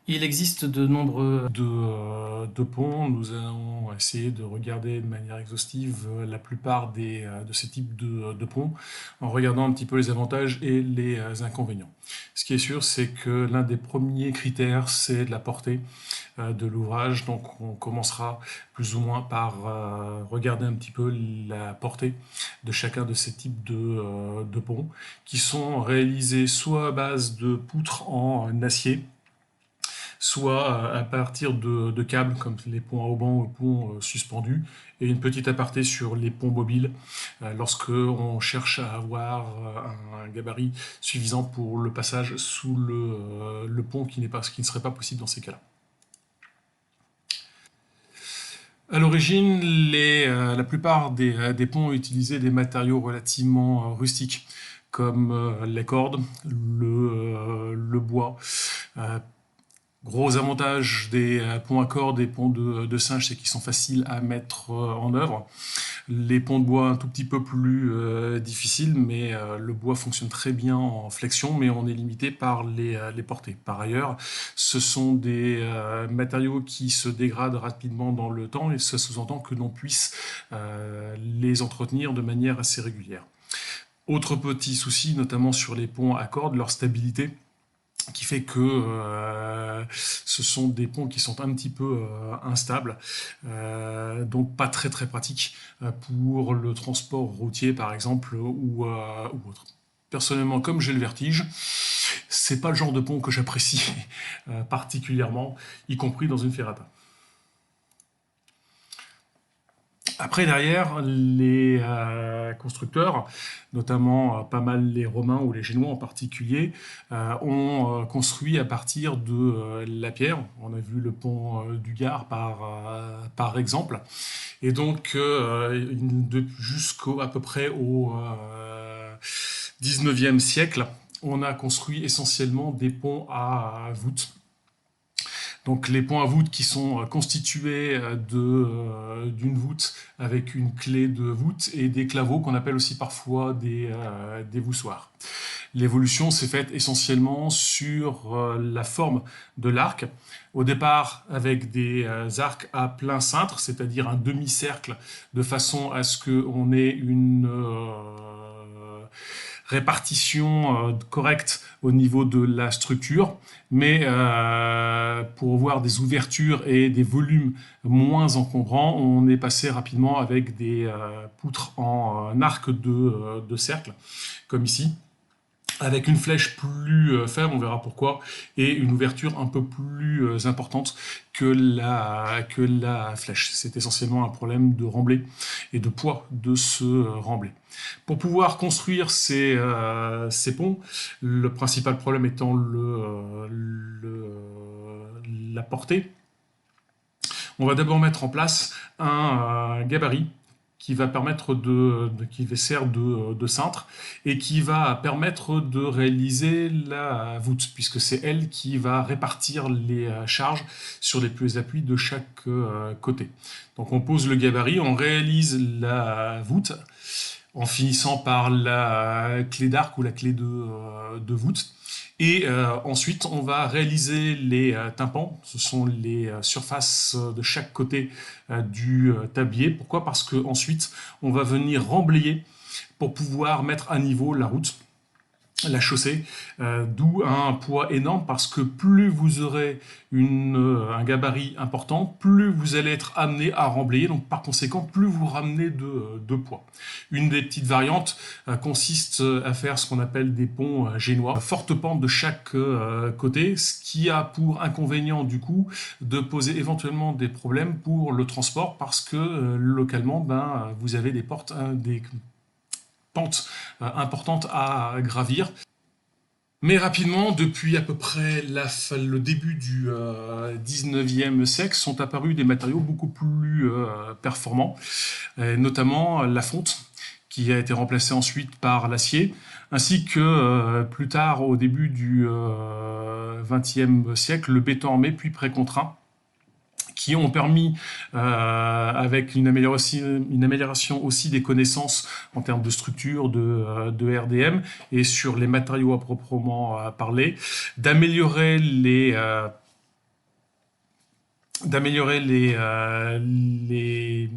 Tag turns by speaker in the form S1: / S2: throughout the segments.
S1: Il existe de nombreux de ponts. Nous allons essayer de regarder de manière exhaustive la plupart de ces types de ponts en regardant un petit peu les avantages et les inconvénients. Ce qui est sûr, c'est que l'un des premiers critères, c'est de la portée de l'ouvrage. Donc on commencera plus ou moins par regarder un petit peu la portée de chacun de ces types de ponts qui sont réalisés soit à base de poutres en acier, soit à partir de câbles comme les ponts à haubans ou ponts suspendus, et une petite aparté sur les ponts mobiles lorsque on cherche à avoir un gabarit suffisant pour le passage sous le pont qui ne serait pas possible dans ces cas-là. À l'origine, la plupart des ponts utilisaient des matériaux relativement rustiques, comme les cordes, le bois. Euh, Gros avantage des ponts à cordes et ponts de singe, c'est qu'ils sont faciles à mettre en œuvre. Les ponts de bois un tout petit peu plus difficiles, mais le bois fonctionne très bien en flexion, mais on est limité par les portées. Par ailleurs, ce sont des matériaux qui se dégradent rapidement dans le temps, et ça sous-entend que l'on puisse les entretenir de manière assez régulière. Autre petit souci, notamment sur les ponts à cordes, leur stabilité, qui fait que ce sont des ponts qui sont un petit peu instables, donc pas très très pratiques pour le transport routier par exemple ou autre. Personnellement, comme j'ai le vertige, c'est pas le genre de pont que j'apprécie particulièrement, y compris dans une ferrata. Après, derrière, les constructeurs, notamment pas mal les Romains ou les Génois en particulier, ont construit à partir de la pierre. On a vu le pont du Gard par exemple. Et donc, jusqu'à peu près au 19e siècle, on a construit essentiellement des ponts à voûte. Donc les ponts à voûte qui sont constitués d'une voûte avec une clé de voûte et des claveaux qu'on appelle aussi parfois des voussoirs. L'évolution s'est faite essentiellement sur la forme de l'arc. Au départ, avec des arcs à plein cintre, c'est-à-dire un demi-cercle, de façon à ce qu'on ait une répartition correcte au niveau de la structure, mais pour voir des ouvertures et des volumes moins encombrants, on est passé rapidement avec des poutres en arc de cercle, comme ici, avec une flèche plus faible, on verra pourquoi, et une ouverture un peu plus importante que la flèche. C'est essentiellement un problème de remblai et de poids de ce remblai. Pour pouvoir construire ces ponts, le principal problème étant la portée, on va d'abord mettre en place un gabarit qui va permettre qui sert de cintre et qui va permettre de réaliser la voûte, puisque c'est elle qui va répartir les charges sur les plus appuis de chaque côté. Donc on pose le gabarit, on réalise la voûte en finissant par la clé d'arc ou la clé de voûte. Et ensuite, on va réaliser les tympans. Ce sont les surfaces de chaque côté du tablier. Pourquoi? Parce que ensuite, on va venir remblayer pour pouvoir mettre à niveau la route, la chaussée, d'où un poids énorme, parce que plus vous aurez un gabarit important, plus vous allez être amené à remblayer, donc par conséquent, plus vous ramenez de poids. Une des petites variantes consiste à faire ce qu'on appelle des ponts génois, forte pente de chaque côté, ce qui a pour inconvénient du coup de poser éventuellement des problèmes pour le transport, parce que localement, vous avez des pentes importantes à gravir. Mais rapidement, depuis à peu près le début du 19e siècle, sont apparus des matériaux beaucoup plus performants, notamment la fonte, qui a été remplacée ensuite par l'acier, ainsi que plus tard, au début du 20e siècle, le béton armé puis précontraint, qui ont permis, avec une amélioration aussi des connaissances en termes de structure, de RDM, et sur les matériaux à proprement parler, d'améliorer d'améliorer les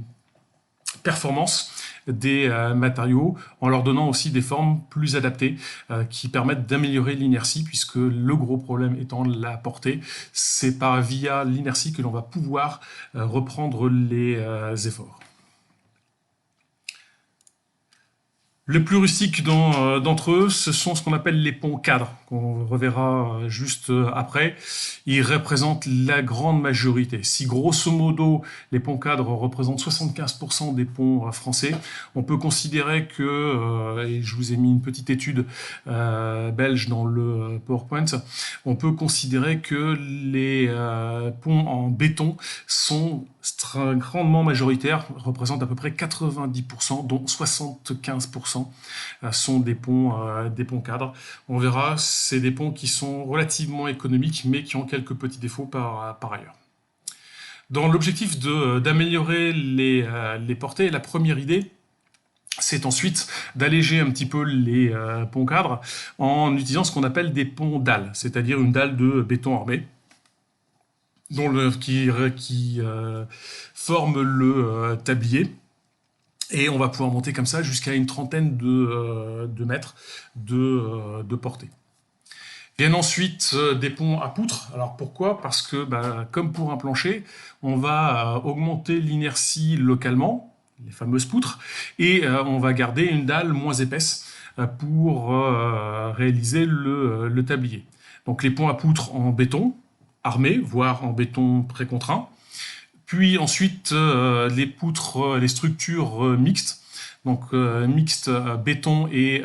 S1: performances des matériaux en leur donnant aussi des formes plus adaptées qui permettent d'améliorer l'inertie, puisque le gros problème étant la portée, c'est via l'inertie que l'on va pouvoir reprendre les efforts. Les plus rustiques d'entre eux, ce sont ce qu'on appelle les ponts cadres, qu'on reverra juste après. Ils représentent la grande majorité. Si grosso modo, les ponts cadres représentent 75% des ponts français, on peut considérer que, et je vous ai mis une petite étude belge dans le PowerPoint, on peut considérer que les ponts en béton sont grandement majoritaires, représentent à peu près 90%, dont 75% sont des ponts cadres. On verra, c'est des ponts qui sont relativement économiques, mais qui ont quelques petits défauts par ailleurs. Dans l'objectif d'améliorer les portées, la première idée, c'est ensuite d'alléger un petit peu les ponts cadres en utilisant ce qu'on appelle des ponts dalles, c'est-à-dire une dalle de béton armé qui forme le tablier. Et on va pouvoir monter comme ça jusqu'à une trentaine de mètres de portée. Viennent ensuite des ponts à poutres. Alors pourquoi? Parce que, comme pour un plancher, on va augmenter l'inertie localement, les fameuses poutres, et on va garder une dalle moins épaisse pour réaliser le tablier. Donc les ponts à poutres en béton, armés, voire en béton précontraint. Puis ensuite, les poutres, les structures mixtes, donc mixtes béton et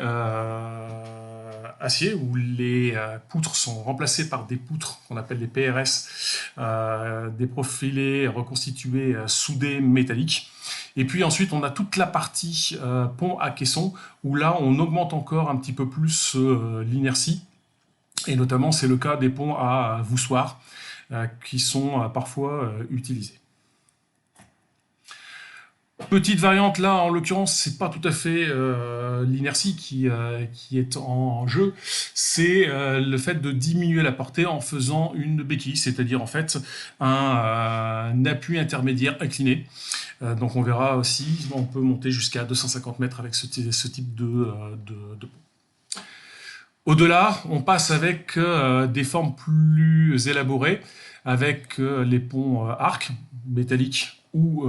S1: acier, où les poutres sont remplacées par des poutres qu'on appelle des PRS, des profilés reconstitués soudés métalliques. Et puis ensuite, on a toute la partie pont à caisson, où là, on augmente encore un petit peu plus l'inertie. Et notamment, c'est le cas des ponts à voussoirs, qui sont parfois utilisés. Petite variante là, en l'occurrence, c'est pas tout à fait l'inertie qui est en jeu, c'est le fait de diminuer la portée en faisant une béquille, c'est-à-dire en fait un appui intermédiaire incliné. Donc on verra aussi, on peut monter jusqu'à 250 mètres avec ce type de pont. Au-delà, on passe avec des formes plus élaborées, avec les ponts arcs métalliques ou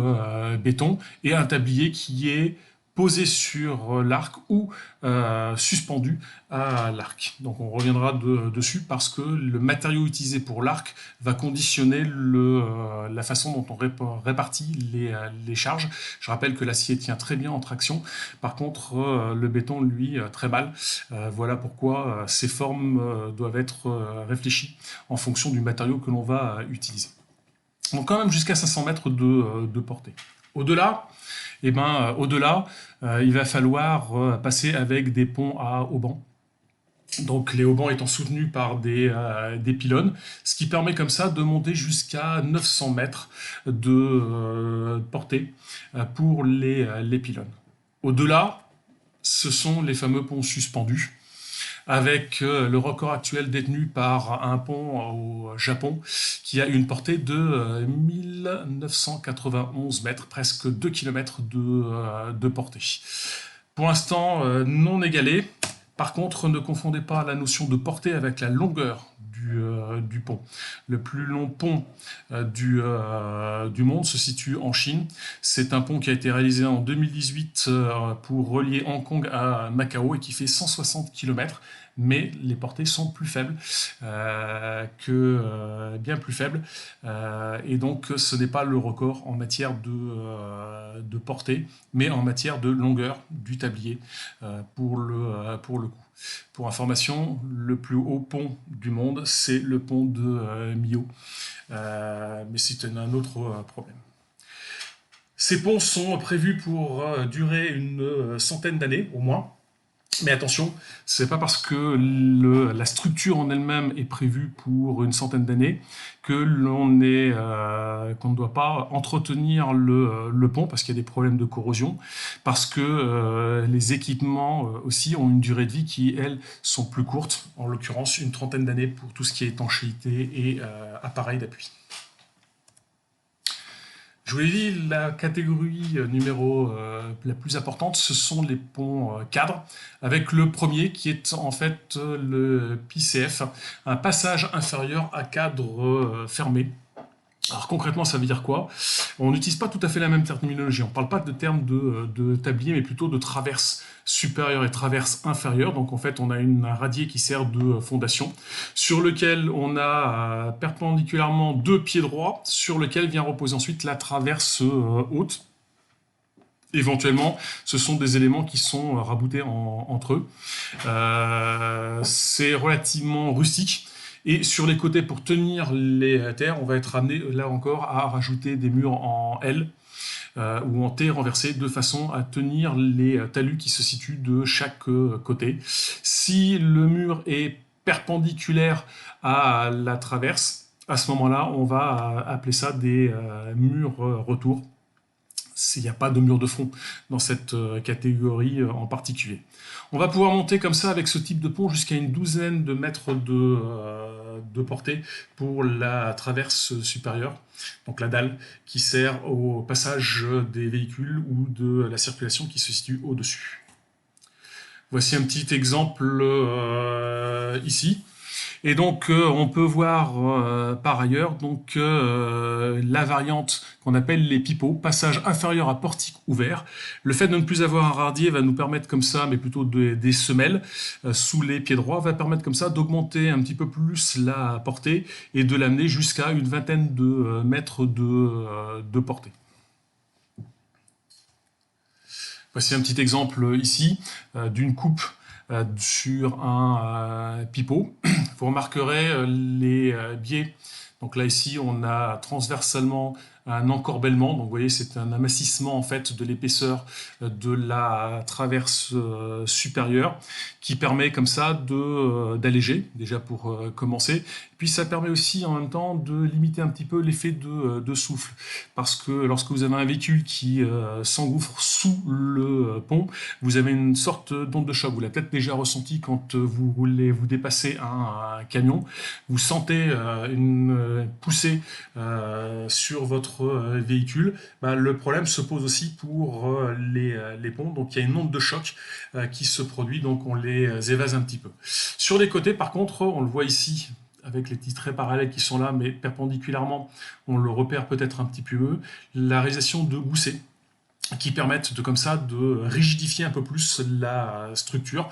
S1: béton, et un tablier qui est posé sur l'arc ou suspendu à l'arc. Donc on reviendra dessus parce que le matériau utilisé pour l'arc va conditionner la façon dont on répartit les charges. Je rappelle que l'acier tient très bien en traction, par contre le béton lui très mal. Voilà pourquoi ces formes doivent être réfléchies en fonction du matériau que l'on va utiliser. Donc quand même jusqu'à 500 mètres de portée. Au-delà, il va falloir passer avec des ponts à haubans. Donc les haubans étant soutenus par des pylônes, ce qui permet comme ça de monter jusqu'à 900 mètres de portée pour les pylônes. Au-delà, ce sont les fameux ponts suspendus, avec le record actuel détenu par un pont au Japon qui a une portée de 1991 mètres, presque 2 km de portée. Pour l'instant, non égalé. Par contre, ne confondez pas la notion de portée avec la longueur du pont. Le plus long pont du monde se situe en Chine. C'est un pont qui a été réalisé en 2018 pour relier Hong Kong à Macao et qui fait 160 km. Mais les portées sont plus faibles, bien plus faibles. Et donc, ce n'est pas le record en matière de portée, mais en matière de longueur du tablier pour le coup. Pour information, le plus haut pont du monde, c'est le pont de Millau. Mais c'est un autre problème. Ces ponts sont prévus pour durer une centaine d'années, au moins. Mais attention, c'est pas parce que la structure en elle-même est prévue pour une centaine d'années que qu'on ne doit pas entretenir le pont parce qu'il y a des problèmes de corrosion, parce que les équipements aussi ont une durée de vie qui, elles, sont plus courtes, en l'occurrence une trentaine d'années pour tout ce qui est étanchéité et appareil d'appui. Je vous l'ai dit, la catégorie numéro la plus importante, ce sont les ponts cadres, avec le premier qui est en fait le PCF, un passage inférieur à cadre fermé. Alors concrètement, ça veut dire quoi? On n'utilise pas tout à fait la même terminologie. On ne parle pas de termes de tablier, mais plutôt de traverse supérieure et traverse inférieure. Donc en fait, on a un radier qui sert de fondation, sur lequel on a perpendiculairement deux pieds droits, sur lequel vient reposer ensuite la traverse haute. Éventuellement, ce sont des éléments qui sont raboutés entre eux. C'est relativement rustique. Et sur les côtés, pour tenir les terres, on va être amené, là encore, à rajouter des murs en L ou en T renversés, de façon à tenir les talus qui se situent de chaque côté. Si le mur est perpendiculaire à la traverse, à ce moment-là, on va appeler ça des murs retour. Il n'y a pas de mur de fond dans cette catégorie en particulier. On va pouvoir monter comme ça avec ce type de pont jusqu'à une douzaine de mètres de portée pour la traverse supérieure, donc la dalle qui sert au passage des véhicules ou de la circulation qui se situe au-dessus. Voici un petit exemple ici. Et donc, on peut voir par ailleurs donc, la variante qu'on appelle les pipots, passage inférieur à portique ouvert. Le fait de ne plus avoir un radier va nous permettre comme ça, mais plutôt des semelles sous les pieds droits, va permettre comme ça d'augmenter un petit peu plus la portée et de l'amener jusqu'à une vingtaine de mètres de portée. Voici un petit exemple ici d'une coupe sur un pipeau. Vous remarquerez les biais. Donc là ici on a transversalement un encorbellement, donc vous voyez c'est un amincissement en fait de l'épaisseur de la traverse supérieure qui permet comme ça d'alléger déjà pour commencer. Puis ça permet aussi en même temps de limiter un petit peu l'effet de souffle, parce que lorsque vous avez un véhicule qui s'engouffre sous le pont, vous avez une sorte d'onde de choc. Vous l'avez peut-être déjà ressenti quand vous voulez vous dépasser un camion. Vous sentez une poussée sur votre véhicule. Le problème se pose aussi pour les ponts. Donc il y a une onde de choc qui se produit, donc on les évase un petit peu. Sur les côtés, par contre, on le voit ici avec les petits traits parallèles qui sont là, mais perpendiculairement, on le repère peut-être un petit peu, la réalisation de goussets qui permettent comme ça de rigidifier un peu plus la structure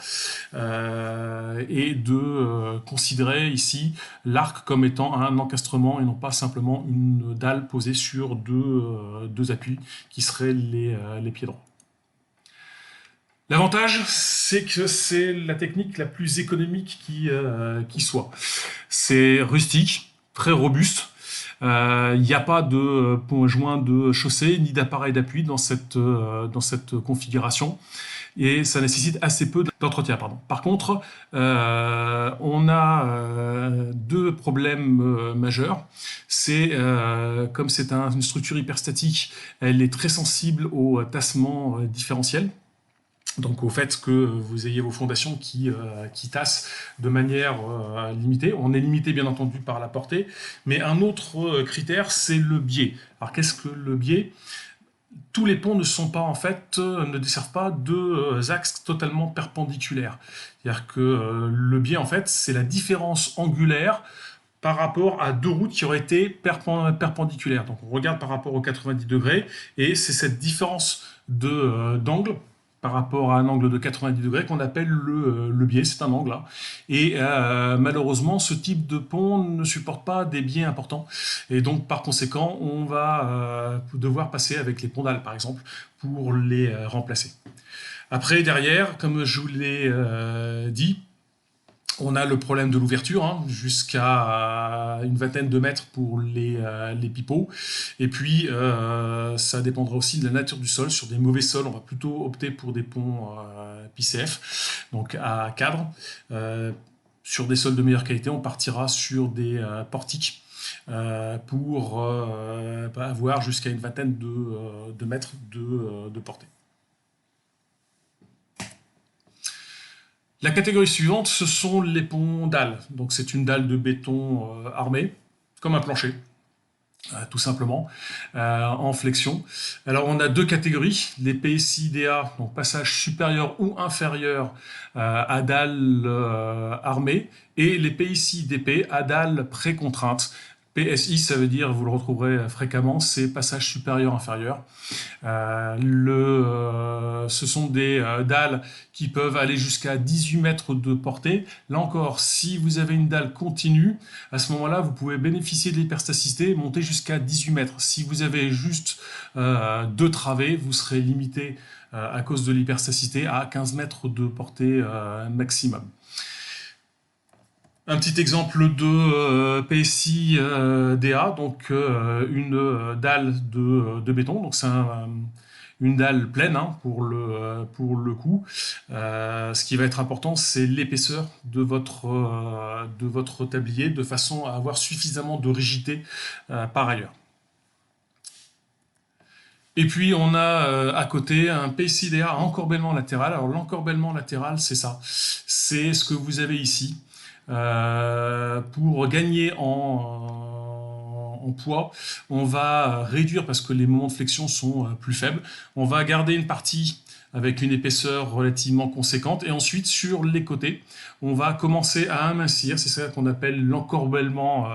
S1: et de considérer ici l'arc comme étant un encastrement et non pas simplement une dalle posée sur deux appuis qui seraient les pieds droits. L'avantage, c'est que c'est la technique la plus économique qui soit. C'est rustique, très robuste. Il n'y a pas de point joint de chaussée ni d'appareil d'appui dans cette configuration. Et ça nécessite assez peu d'entretien. Par contre, on a deux problèmes majeurs. C'est comme c'est une structure hyperstatique, elle est très sensible au tassement différentiel. Donc au fait que vous ayez vos fondations qui tassent de manière limitée. On est limité bien entendu par la portée, mais un autre critère, c'est le biais. Alors qu'est-ce que le biais? Tous les ponts ne sont pas en fait, ne desservent pas deux axes totalement perpendiculaires. C'est-à-dire que le biais en fait, c'est la différence angulaire par rapport à deux routes qui auraient été perpendiculaires. Donc on regarde par rapport aux 90 degrés et c'est cette différence d'angle par rapport à un angle de 90 degrés qu'on appelle le biais, c'est un angle là. Et malheureusement, ce type de pont ne supporte pas des biais importants. Et donc par conséquent, on va devoir passer avec les ponts dalles par exemple pour les remplacer. Après, derrière, comme je vous l'ai dit, on a le problème de l'ouverture, jusqu'à une vingtaine de mètres pour les pipeaux. Et puis, ça dépendra aussi de la nature du sol. Sur des mauvais sols, on va plutôt opter pour des ponts PCF, donc à cadre. Sur des sols de meilleure qualité, on partira sur des portiques pour avoir jusqu'à une vingtaine de mètres de portée. La catégorie suivante, ce sont les ponts dalles. Donc c'est une dalle de béton armée, comme un plancher. tout simplement, en flexion. Alors on a deux catégories, les PSI-DA, donc passage supérieur ou inférieur à dalle armée, et les PSI-DP à dalle pré-contrainte. PSI, ça veut dire, vous le retrouverez fréquemment, c'est passage supérieur-inférieur. Ce sont des dalles qui peuvent aller jusqu'à 18 mètres de portée. Là encore, si vous avez une dalle continue, à ce moment-là, vous pouvez bénéficier de l'hyperstaticité et monter jusqu'à 18 mètres. Si vous avez juste deux travées, vous serez limité à cause de l'hyperstaticité à 15 mètres de portée maximum. Un petit exemple de PSI DA, donc une dalle de béton, donc c'est une dalle pleine pour le coup. Ce qui va être important, c'est l'épaisseur de votre tablier, de façon à avoir suffisamment de rigidité par ailleurs. Et puis on a à côté un PSI-DA à encorbellement latéral. Alors l'encorbellement latéral, c'est ça. C'est ce que vous avez ici. Pour gagner en poids, on va réduire, parce que les moments de flexion sont plus faibles, on va garder une partie avec une épaisseur relativement conséquente, et ensuite sur les côtés, on va commencer à amincir, c'est ça qu'on appelle l'encorbellement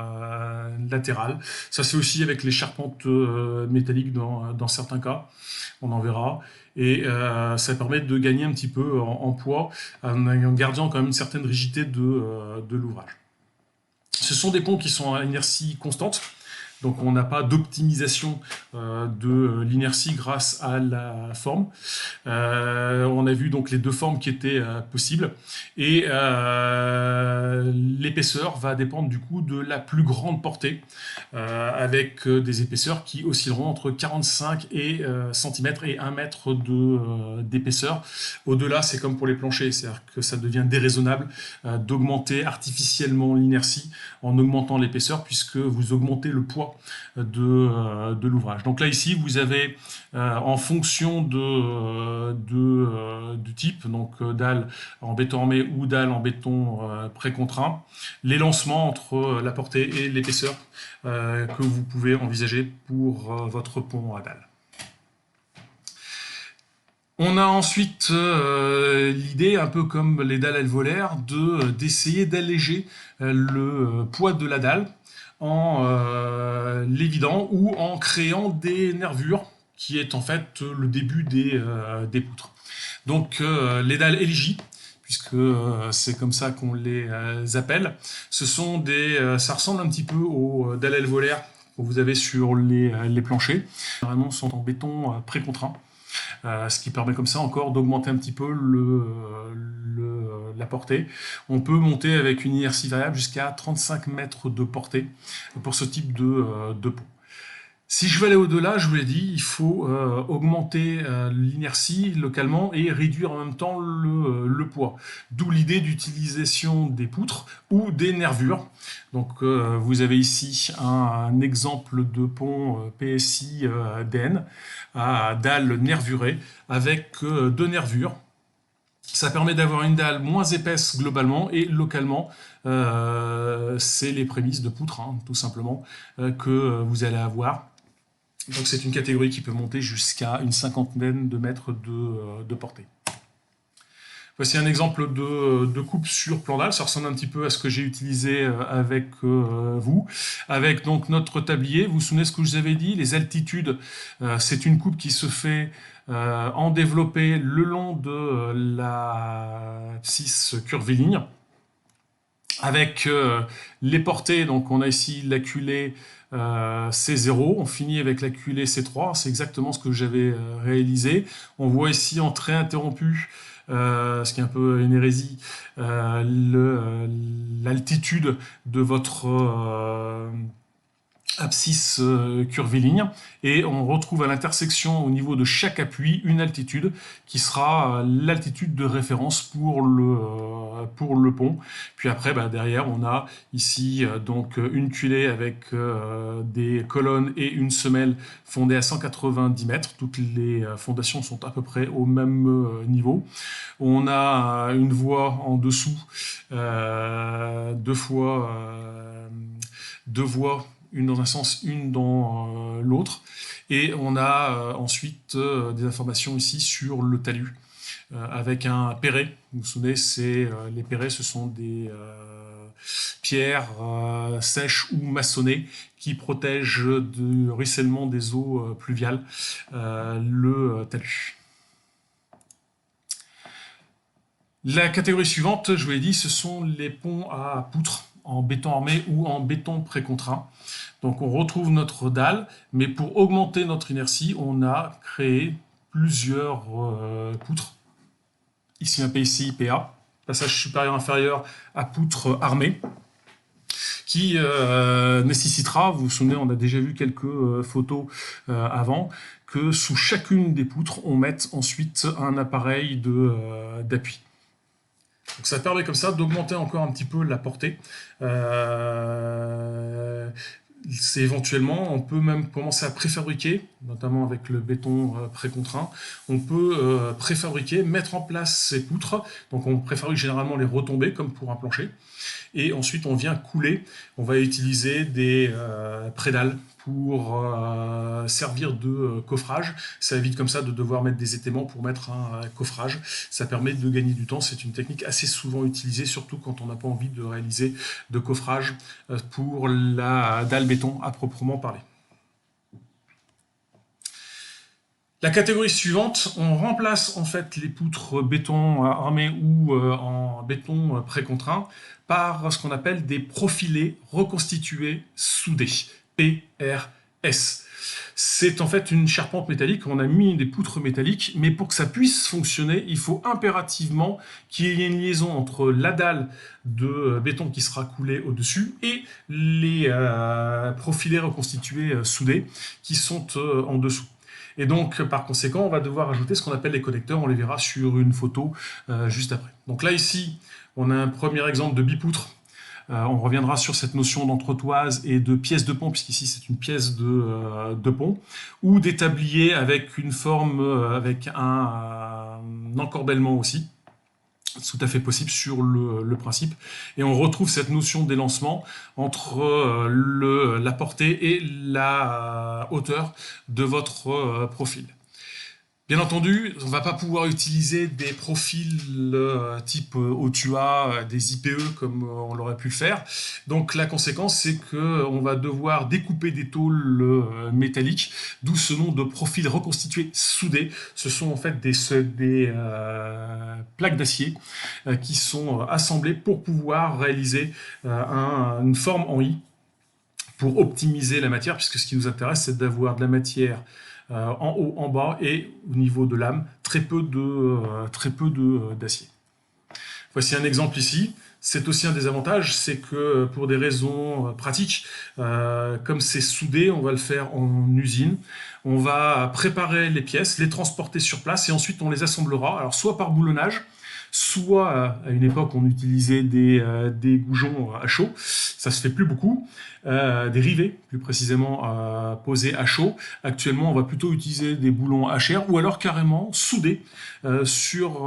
S1: latéral. Ça c'est aussi avec les charpentes métalliques dans certains cas, on en verra. Et ça permet de gagner un petit peu en poids en gardant quand même une certaine rigidité de l'ouvrage. Ce sont des ponts qui sont à inertie constante, donc on n'a pas d'optimisation de l'inertie grâce à la forme. On a vu donc les deux formes qui étaient possibles, et l'épaisseur va dépendre du coup de la plus grande portée, avec des épaisseurs qui oscilleront entre 45 cm et 1 mètre d'épaisseur. Au-delà, c'est comme pour les planchers, c'est-à-dire que ça devient déraisonnable d'augmenter artificiellement l'inertie en augmentant l'épaisseur, puisque vous augmentez le poids de l'ouvrage. Donc là ici vous avez en fonction du type, donc dalle en béton armé ou dalle en béton précontraint, les lancements entre la portée et l'épaisseur que vous pouvez envisager pour votre pont à dalle. On a ensuite l'idée, un peu comme les dalles alvéolaires, d'essayer d'alléger le poids de la dalle en l'évidant ou en créant des nervures, qui est en fait le début des poutres. Donc les dalles LJ, puisque c'est comme ça qu'on les appelle, ça ressemble un petit peu aux dalles alvéolaires que vous avez sur les planchers. Généralement, sont en béton précontraint. Ce qui permet comme ça encore d'augmenter un petit peu la portée. On peut monter avec une inertie variable jusqu'à 35 mètres de portée pour ce type de pont. Si je veux aller au-delà, je vous l'ai dit, il faut augmenter l'inertie localement et réduire en même temps le poids. D'où l'idée d'utilisation des poutres ou des nervures. Donc vous avez ici un exemple de pont PSI DN à dalle nervurée avec deux nervures. Ça permet d'avoir une dalle moins épaisse globalement, et localement, c'est les prémices de poutres, tout simplement, que vous allez avoir. Donc c'est une catégorie qui peut monter jusqu'à une cinquantaine de mètres de portée. Voici un exemple de coupe sur plan dalle. Ça ressemble un petit peu à ce que j'ai utilisé avec vous. Avec donc notre tablier. Vous vous souvenez ce que je vous avais dit? Les altitudes, c'est une coupe qui se fait en développé le long de l'abscisse curviligne. Avec les portées, donc on a ici la culée C0, on finit avec la culée C3, c'est exactement ce que j'avais réalisé. On voit ici en trait interrompu, ce qui est un peu une hérésie, l'altitude de votre abscisse curviligne, et on retrouve à l'intersection au niveau de chaque appui une altitude qui sera l'altitude de référence pour le pont. Puis après derrière on a ici donc une culée avec des colonnes et une semelle fondée à 190 mètres. Toutes les fondations sont à peu près au même niveau. On a une voie en dessous, deux voies une dans un sens, une dans l'autre. Et on a ensuite des informations ici sur le talus, avec un perret. Vous vous souvenez, les perrets, ce sont des pierres sèches ou maçonnées qui protègent du ruissellement des eaux pluviales le talus. La catégorie suivante, je vous l'ai dit, ce sont les ponts à poutres en béton armé ou en béton précontraint. Donc on retrouve notre dalle, mais pour augmenter notre inertie, on a créé plusieurs poutres. Ici un PCI-PA, passage supérieur-inférieur à poutre armée, qui nécessitera, vous vous souvenez, on a déjà vu quelques photos avant, que sous chacune des poutres, on mette ensuite un appareil d'appui. Donc ça permet comme ça d'augmenter encore un petit peu la portée. C'est éventuellement, on peut même commencer à préfabriquer, notamment avec le béton précontraint. On peut préfabriquer, mettre en place ces poutres. Donc on préfabrique généralement les retombées, comme pour un plancher. Et ensuite, on vient couler. On va utiliser des prédales pour servir de coffrage. Ça évite comme ça de devoir mettre des étaiements pour mettre un coffrage. Ça permet de gagner du temps. C'est une technique assez souvent utilisée, surtout quand on n'a pas envie de réaliser de coffrage pour la dalle béton à proprement parler. La catégorie suivante, on remplace en fait les poutres béton armé ou en béton précontraint par ce qu'on appelle des profilés reconstitués soudés, PRS. C'est en fait une charpente métallique, on a mis des poutres métalliques, mais pour que ça puisse fonctionner, il faut impérativement qu'il y ait une liaison entre la dalle de béton qui sera coulée au-dessus et les profilés reconstitués soudés qui sont en dessous. Et donc, par conséquent, on va devoir ajouter ce qu'on appelle les connecteurs. On les verra sur une photo juste après. Donc là, ici, on a un premier exemple de bipoutre. On reviendra sur cette notion d'entretoise et de pièce de pont, puisqu'ici, c'est une pièce de pont, ou d'établier avec une forme, avec un encorbellement aussi. C'est tout à fait possible sur le principe. Et on retrouve cette notion d'élancement entre la portée et la hauteur de votre profil. Bien entendu, on ne va pas pouvoir utiliser des profils type Otua, des IPE comme on l'aurait pu le faire. Donc la conséquence, c'est qu'on va devoir découper des tôles métalliques, d'où ce nom de profil reconstitué soudé. Ce sont en fait des plaques d'acier qui sont assemblées pour pouvoir réaliser une forme en I pour optimiser la matière, puisque ce qui nous intéresse, c'est d'avoir de la matière en haut, en bas et au niveau de l'âme, très peu d'acier. Voici un exemple ici. C'est aussi un des avantages, c'est que pour des raisons pratiques, comme c'est soudé, on va le faire en usine. On va préparer les pièces, les transporter sur place et ensuite on les assemblera. Alors soit par boulonnage, soit à une époque on utilisait des goujons à chaud, ça se fait plus beaucoup, des rivets plus précisément posés à chaud. Actuellement on va plutôt utiliser des boulons à chair ou alors carrément soudés sur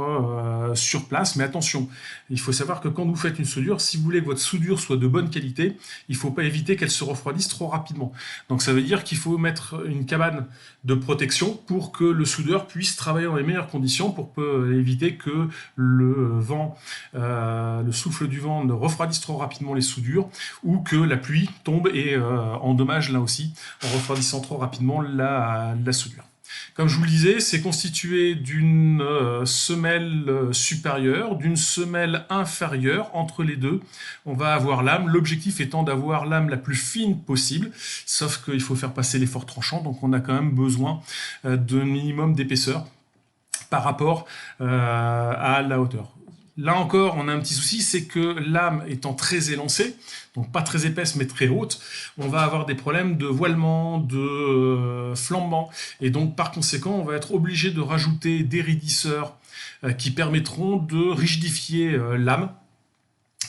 S1: place. Mais attention, il faut savoir que quand vous faites une soudure, si vous voulez que votre soudure soit de bonne qualité, il ne faut pas éviter qu'elle se refroidisse trop rapidement. Donc ça veut dire qu'il faut mettre une cabane de protection pour que le soudeur puisse travailler dans les meilleures conditions pour éviter que le vent, le souffle du vent ne refroidisse trop rapidement les soudures ou que la pluie tombe et endommage là aussi en refroidissant trop rapidement la soudure. Comme je vous le disais, c'est constitué d'une semelle supérieure, d'une semelle inférieure. Entre les deux, on va avoir l'âme. L'objectif étant d'avoir l'âme la plus fine possible, sauf qu'il faut faire passer les forts tranchants, donc on a quand même besoin d'un minimum d'épaisseur par rapport à la hauteur. Là encore, on a un petit souci, c'est que l'âme étant très élancée, donc pas très épaisse mais très haute, on va avoir des problèmes de voilement, de flambement, et donc par conséquent, on va être obligé de rajouter des raidisseurs qui permettront de rigidifier l'âme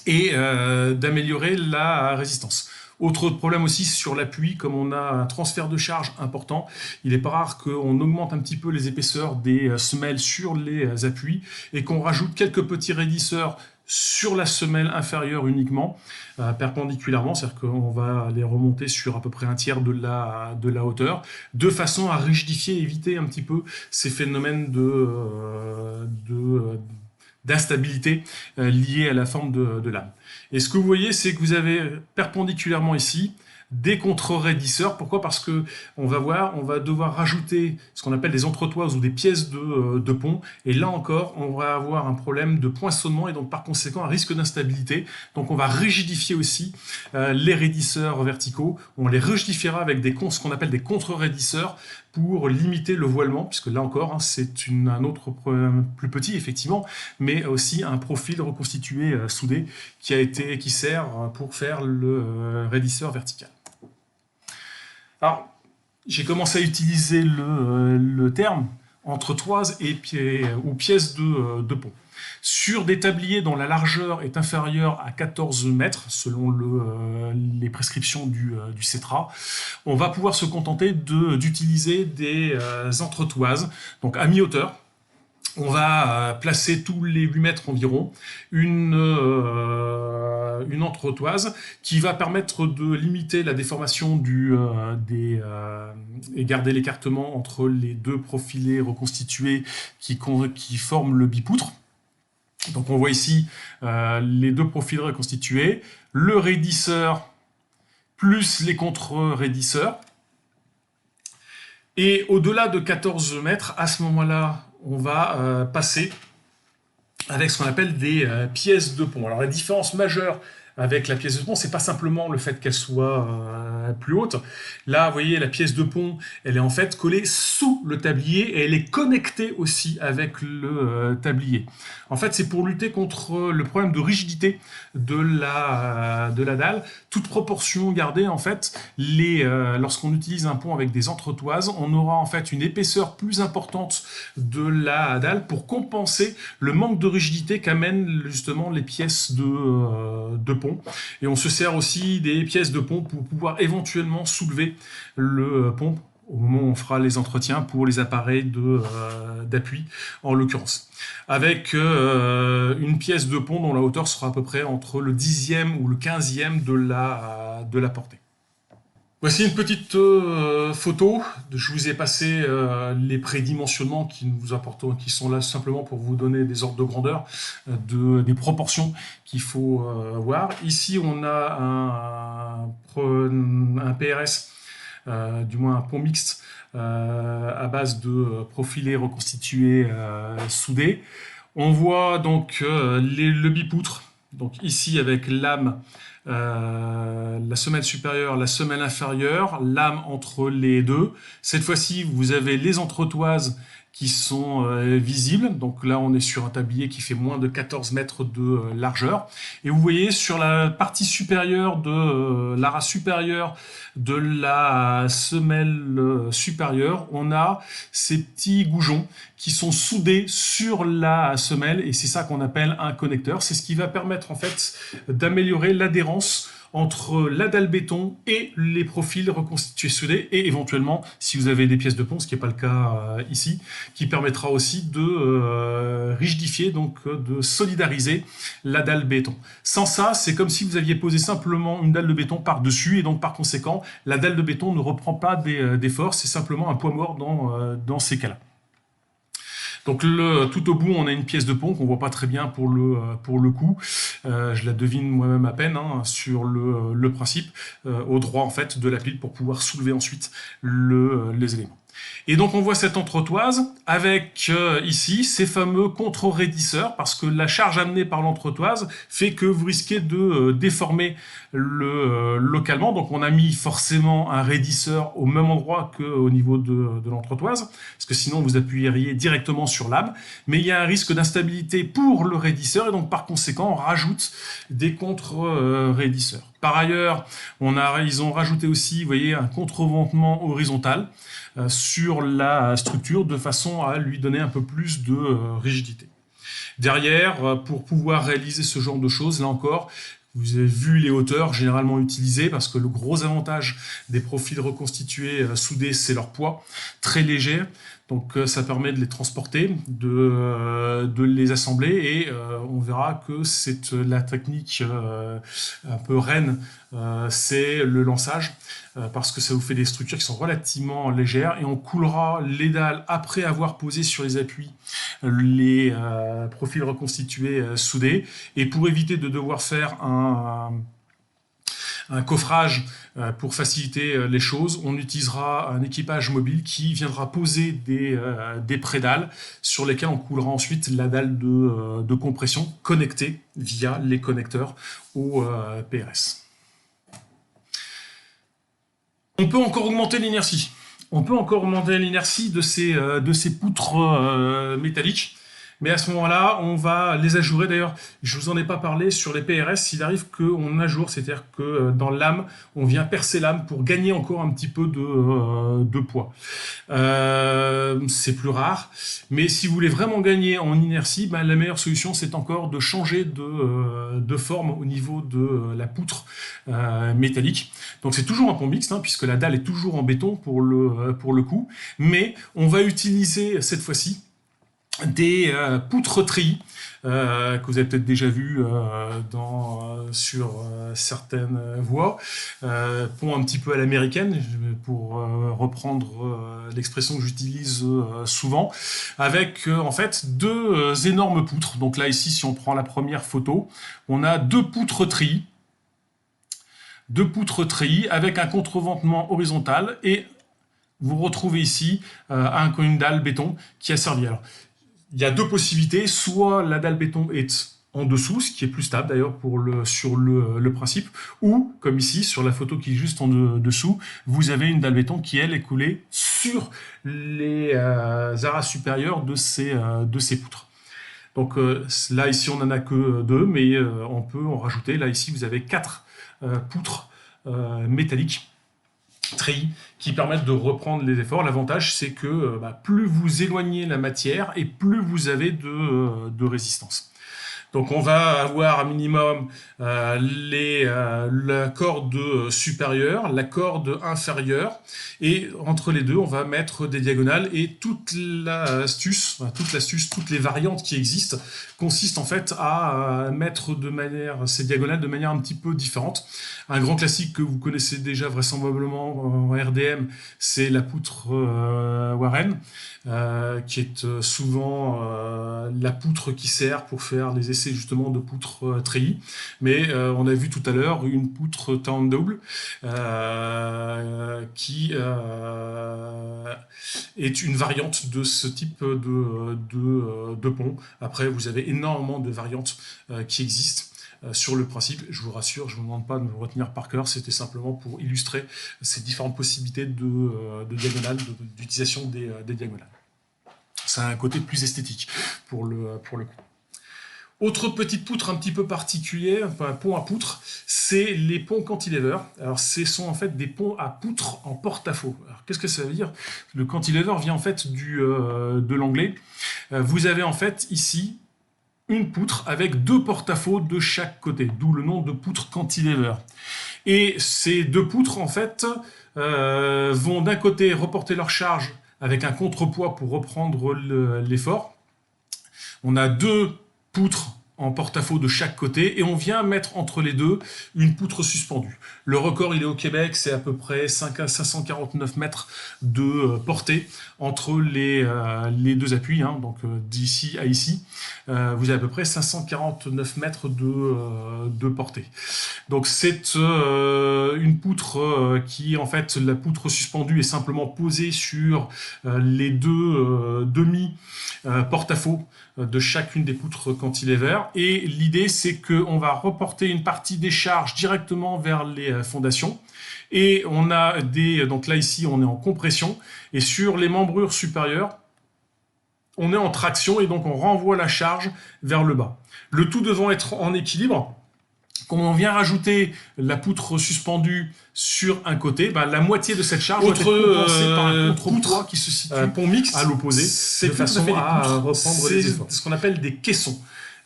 S1: et d'améliorer la résistance. Autre problème aussi sur l'appui, comme on a un transfert de charge important, il n'est pas rare qu'on augmente un petit peu les épaisseurs des semelles sur les appuis et qu'on rajoute quelques petits raidisseurs sur la semelle inférieure uniquement, perpendiculairement, c'est-à-dire qu'on va les remonter sur à peu près un tiers de la hauteur, de façon à rigidifier, éviter un petit peu ces phénomènes d'instabilité liés à la forme de lame. Et ce que vous voyez, c'est que vous avez perpendiculairement ici des contre-raidisseurs. Pourquoi? Parce que on va devoir rajouter ce qu'on appelle des entretoises ou des pièces de pont. Et là encore, on va avoir un problème de poinçonnement et donc par conséquent un risque d'instabilité. Donc on va rigidifier aussi les raidisseurs verticaux. On les rigidifiera avec ce qu'on appelle des contre-raidisseurs pour limiter le voilement, puisque là encore, hein, c'est un autre problème plus petit, effectivement, mais aussi un profil reconstitué soudé qui sert pour faire le raidisseur vertical. Alors, j'ai commencé à utiliser le terme entretoise ou pièce de pont. Sur des tabliers dont la largeur est inférieure à 14 mètres, selon les prescriptions du CETRA, on va pouvoir se contenter d'utiliser des entretoises, donc à mi-hauteur. On va placer tous les 8 mètres environ une entretoise qui va permettre de limiter la déformation et garder l'écartement entre les deux profilés reconstitués qui forment le bipoutre. Donc on voit ici les deux profils reconstitués, le raidisseur plus les contre-raidisseurs. Et au-delà de 14 mètres, à ce moment-là, on va passer avec ce qu'on appelle des pièces de pont. Alors la différence majeure avec la pièce de pont, c'est pas simplement le fait qu'elle soit plus haute. Là, vous voyez, la pièce de pont, elle est en fait collée sous le tablier et elle est connectée aussi avec le tablier. En fait, c'est pour lutter contre le problème de rigidité de la dalle. Toute proportion gardée, en fait, lorsqu'on utilise un pont avec des entretoises, on aura en fait une épaisseur plus importante de la dalle pour compenser le manque de rigidité qu'amènent justement les pièces de pont. Et on se sert aussi des pièces de pont pour pouvoir éventuellement soulever le pont au moment où on fera les entretiens pour les appareils d'appui en l'occurrence. Avec une pièce de pont dont la hauteur sera à peu près entre le 10e ou le 15e de la portée. Voici une petite photo. Je vous ai passé les prédimensionnements qui sont là simplement pour vous donner des ordres de grandeur, des proportions qu'il faut voir. Ici, on a un PRS, du moins un pont mixte, à base de profilés reconstitués soudés. On voit donc le bipoutre, donc ici avec lame, la semelle supérieure, la semelle inférieure, lame entre les deux. Cette fois-ci, vous avez les entretoises qui sont visibles. Donc là, on est sur un tablier qui fait moins de 14 mètres de largeur. Et vous voyez, sur la partie supérieure la race supérieure de la semelle supérieure, on a ces petits goujons qui sont soudés sur la semelle et c'est ça qu'on appelle un connecteur. C'est ce qui va permettre en fait d'améliorer l'adhérence entre la dalle béton et les profils reconstitués soudés et éventuellement, si vous avez des pièces de pont, ce qui n'est pas le cas ici, qui permettra aussi de rigidifier, donc de solidariser la dalle béton. Sans ça, c'est comme si vous aviez posé simplement une dalle de béton par-dessus et donc par conséquent, la dalle de béton ne reprend pas des forces, c'est simplement un poids mort dans ces cas-là. Donc tout au bout, on a une pièce de pont qu'on voit pas très bien pour le coup. Je la devine moi-même à peine sur le principe, au droit en fait de la pile pour pouvoir soulever ensuite les éléments. Et donc on voit cette entretoise avec ici ces fameux contre-raidisseurs parce que la charge amenée par l'entretoise fait que vous risquez de déformer localement. Donc on a mis forcément un raidisseur au même endroit qu'au niveau de l'entretoise parce que sinon vous appuyeriez directement sur l'âme. Mais il y a un risque d'instabilité pour le raidisseur et donc par conséquent on rajoute des contre-raidisseurs. Par ailleurs, ils ont rajouté aussi, vous voyez, un contreventement horizontal sur la structure de façon à lui donner un peu plus de rigidité. Derrière, pour pouvoir réaliser ce genre de choses, là encore, Vous avez vu les hauteurs généralement utilisées parce que le gros avantage des profils reconstitués soudés, c'est leur poids, très léger. Donc ça permet de les transporter, de les assembler et on verra que c'est la technique un peu reine, c'est le lançage parce que ça vous fait des structures qui sont relativement légères et on coulera les dalles après avoir posé sur les appuis les profils reconstitués soudés et pour éviter de devoir faire un coffrage pour faciliter les choses. On utilisera un équipage mobile qui viendra poser des prédales sur lesquelles on coulera ensuite la dalle de compression connectée via les connecteurs au PRS. On peut encore augmenter l'inertie. On peut encore augmenter l'inertie de ces poutres métalliques. Mais à ce moment-là, on va les ajourer. D'ailleurs, je ne vous en ai pas parlé sur les PRS. Il arrive qu'on ajoure, c'est-à-dire que dans l'âme, on vient percer l'âme pour gagner encore un petit peu de poids. C'est plus rare. Mais si vous voulez vraiment gagner en inertie, la meilleure solution, c'est encore de changer de forme au niveau de la poutre métallique. Donc c'est toujours un pont mixte, puisque la dalle est toujours en béton pour le coup. Mais on va utiliser cette fois-ci des poutres treillis que vous avez peut-être déjà vu sur certaines voies, pont un petit peu à l'américaine pour reprendre l'expression que j'utilise souvent, avec en fait deux énormes poutres. Donc là ici, si on prend la première photo, on a deux poutres treillis avec un contreventement horizontal et vous retrouvez ici une dalle béton qui a servi. Alors, il y a deux possibilités, soit la dalle béton est en dessous, ce qui est plus stable d'ailleurs sur le principe, ou comme ici sur la photo qui est juste en dessous, vous avez une dalle béton qui elle est coulée sur les arras supérieurs de ces poutres. Donc là ici on n'en a que deux, mais on peut en rajouter. Là ici vous avez 4 poutres métalliques treillis qui permettent de reprendre les efforts. L'avantage, c'est que plus vous éloignez la matière et plus vous avez de résistance. Donc on va avoir un minimum la corde supérieure, la corde inférieure, et entre les deux, on va mettre des diagonales, et toute l'astuce, toutes les variantes qui existent, consistent en fait à mettre ces diagonales de manière un petit peu différente. Un grand classique que vous connaissez déjà vraisemblablement en RDM, c'est la poutre Warren, qui est souvent la poutre qui sert pour faire les essais justement de poutres treillis. Mais on a vu tout à l'heure une poutre Town Double qui est une variante de ce type de pont. Après, vous avez énormément de variantes qui existent. Sur le principe, je vous rassure, je ne vous demande pas de me retenir par cœur, c'était simplement pour illustrer ces différentes possibilités de diagonales, d'utilisation des diagonales. Ça a un côté plus esthétique pour le coup. Autre petite poutre un petit peu particulière, un pont à poutre, c'est les ponts cantilever. Alors ce sont en fait des ponts à poutre en porte-à-faux. Alors qu'est-ce que ça veut dire? Le cantilever vient en fait de l'anglais. Vous avez en fait ici une poutre avec deux porte-à-faux de chaque côté, d'où le nom de poutre cantilever. Et ces deux poutres en fait vont d'un côté reporter leur charge avec un contrepoids pour reprendre l'effort. On a deux poutres en porte-à-faux de chaque côté et on vient mettre entre les deux une poutre suspendue. Le record, il est au Québec, c'est à peu près 549 mètres de portée entre les deux appuis, donc d'ici à ici. Vous avez à peu près 549 mètres de portée. Donc c'est une poutre qui, en fait, la poutre suspendue est simplement posée sur les deux porte-à-faux de chacune des poutres cantilever. Et l'idée, c'est qu'on va reporter une partie des charges directement vers les fondations. Et on a donc là, ici, on est en compression. Et sur les membrures supérieures, on est en traction et donc on renvoie la charge vers le bas. Le tout devant être en équilibre. Quand on vient rajouter la poutre suspendue sur un côté, la moitié de cette charge va être compensée par un contre-poids qui se situe pont mixte à l'opposé, de façon à reprendre les efforts. C'est ce qu'on appelle des caissons.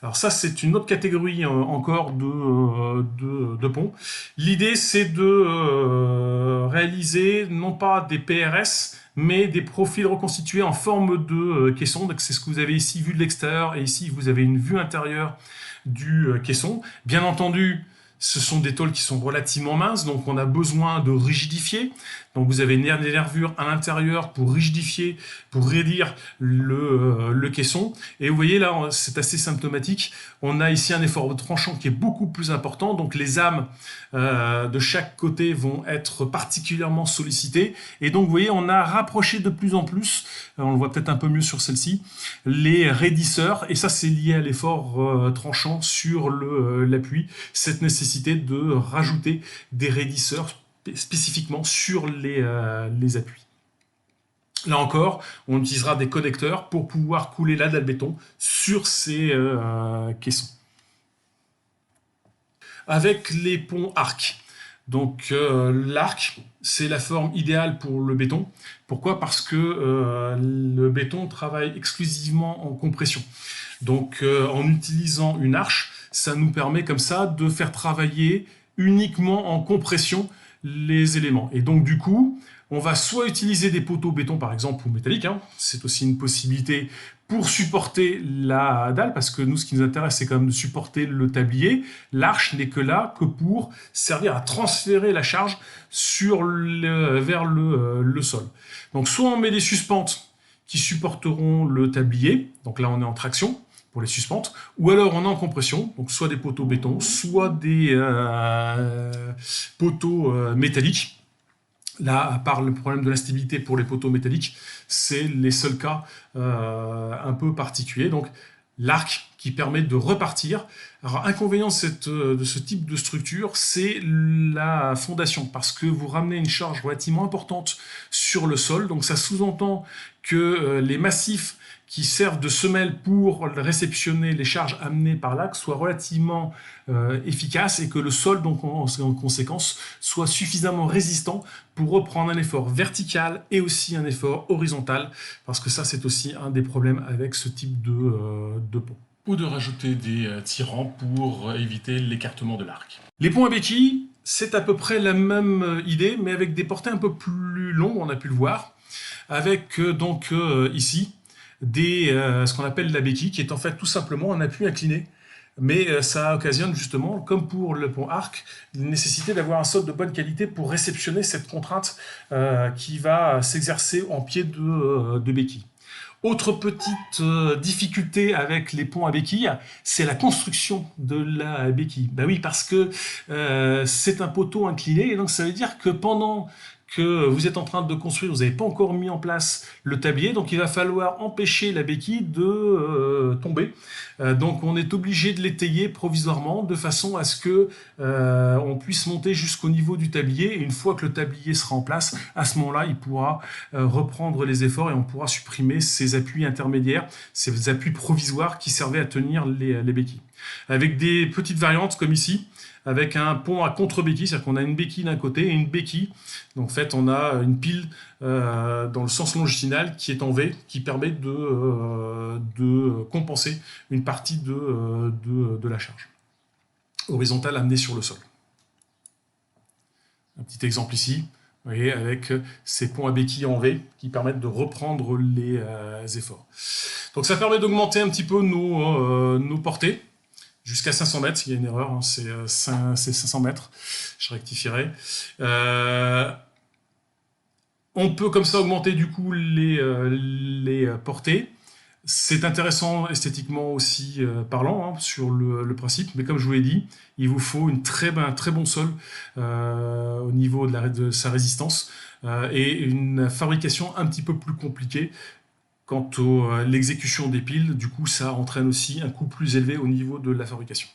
S1: Alors ça, c'est une autre catégorie encore de ponts. L'idée, c'est de réaliser non pas des PRS, mais des profils reconstitués en forme de caisson. Donc c'est ce que vous avez ici vu de l'extérieur, et ici vous avez une vue intérieure du caisson. Bien entendu, ce sont des tôles qui sont relativement minces, donc on a besoin de rigidifier. Donc vous avez des nervures à l'intérieur pour rigidifier, pour raidir le caisson. Et vous voyez là, c'est assez symptomatique. On a ici un effort tranchant qui est beaucoup plus important. Donc les âmes de chaque côté vont être particulièrement sollicitées. Et donc vous voyez, on a rapproché de plus en plus, on le voit peut-être un peu mieux sur celle-ci, les raidisseurs. Et ça, c'est lié à l'effort tranchant sur l'appui. Cette nécessité de rajouter des raidisseurs spécifiquement sur les appuis. Là encore, on utilisera des connecteurs pour pouvoir couler la dalle béton sur ces caissons. Avec les ponts arc. Donc l'arc, c'est la forme idéale pour le béton. Pourquoi? Parce que le béton travaille exclusivement en compression. Donc en utilisant une arche, ça nous permet comme ça de faire travailler uniquement en compression les éléments. Et donc du coup, on va soit utiliser des poteaux béton par exemple ou métalliques, hein. C'est aussi une possibilité pour supporter la dalle, parce que nous ce qui nous intéresse c'est quand même de supporter le tablier. L'arche n'est que là que pour servir à transférer la charge vers le sol. Donc soit on met des suspentes qui supporteront le tablier, donc là on est en traction pour les suspentes, ou alors on est en compression, donc soit des poteaux béton, soit des poteaux métalliques. Là, à part le problème de l'instabilité pour les poteaux métalliques, c'est les seuls cas un peu particuliers. Donc l'arc qui permet de repartir. Alors, inconvénient de ce type de structure, c'est la fondation, parce que vous ramenez une charge relativement importante sur le sol, donc ça sous-entend que les massifs qui servent de semelle pour réceptionner les charges amenées par l'axe soient relativement efficaces, et que le sol, donc en conséquence, soit suffisamment résistant pour reprendre un effort vertical et aussi un effort horizontal, parce que ça, c'est aussi un des problèmes avec ce type de pont. Ou de rajouter des tirants pour éviter l'écartement de l'arc. Les ponts à béquilles, c'est à peu près la même idée, mais avec des portées un peu plus longues, on a pu le voir, avec donc ici ce qu'on appelle la béquille, qui est en fait tout simplement un appui incliné. Mais ça occasionne justement, comme pour le pont arc, la nécessité d'avoir un sol de bonne qualité pour réceptionner cette contrainte qui va s'exercer en pied de béquille. Autre petite difficulté avec les ponts à béquilles, c'est la construction de la béquille. Ben oui, parce que c'est un poteau incliné, et donc ça veut dire que pendant que vous êtes en train de construire, vous n'avez pas encore mis en place le tablier, donc il va falloir empêcher la béquille de tomber. Donc on est obligé de l'étayer provisoirement, de façon à ce que on puisse monter jusqu'au niveau du tablier, et une fois que le tablier sera en place, à ce moment-là, il pourra reprendre les efforts, et on pourra supprimer ces appuis intermédiaires, ces appuis provisoires qui servaient à tenir les béquilles. Avec des petites variantes comme ici, avec un pont à contre-béquille, c'est-à-dire qu'on a une béquille d'un côté et une béquille. Donc en fait, on a une pile dans le sens longitudinal qui est en V, qui permet de compenser une partie de la charge horizontale amenée sur le sol. Un petit exemple ici, vous voyez, avec ces ponts à béquilles en V qui permettent de reprendre les efforts. Donc ça permet d'augmenter un petit peu nos portées, jusqu'à 500 mètres, il y a une erreur, hein, c'est 500 mètres, je rectifierai. On peut comme ça augmenter du coup les portées. C'est intéressant esthétiquement aussi parlant, hein, sur le principe, mais comme je vous l'ai dit, il vous faut un très bon sol au niveau de sa résistance et une fabrication un petit peu plus compliquée. Quant à l'exécution des piles, du coup, ça entraîne aussi un coût plus élevé au niveau de la fabrication.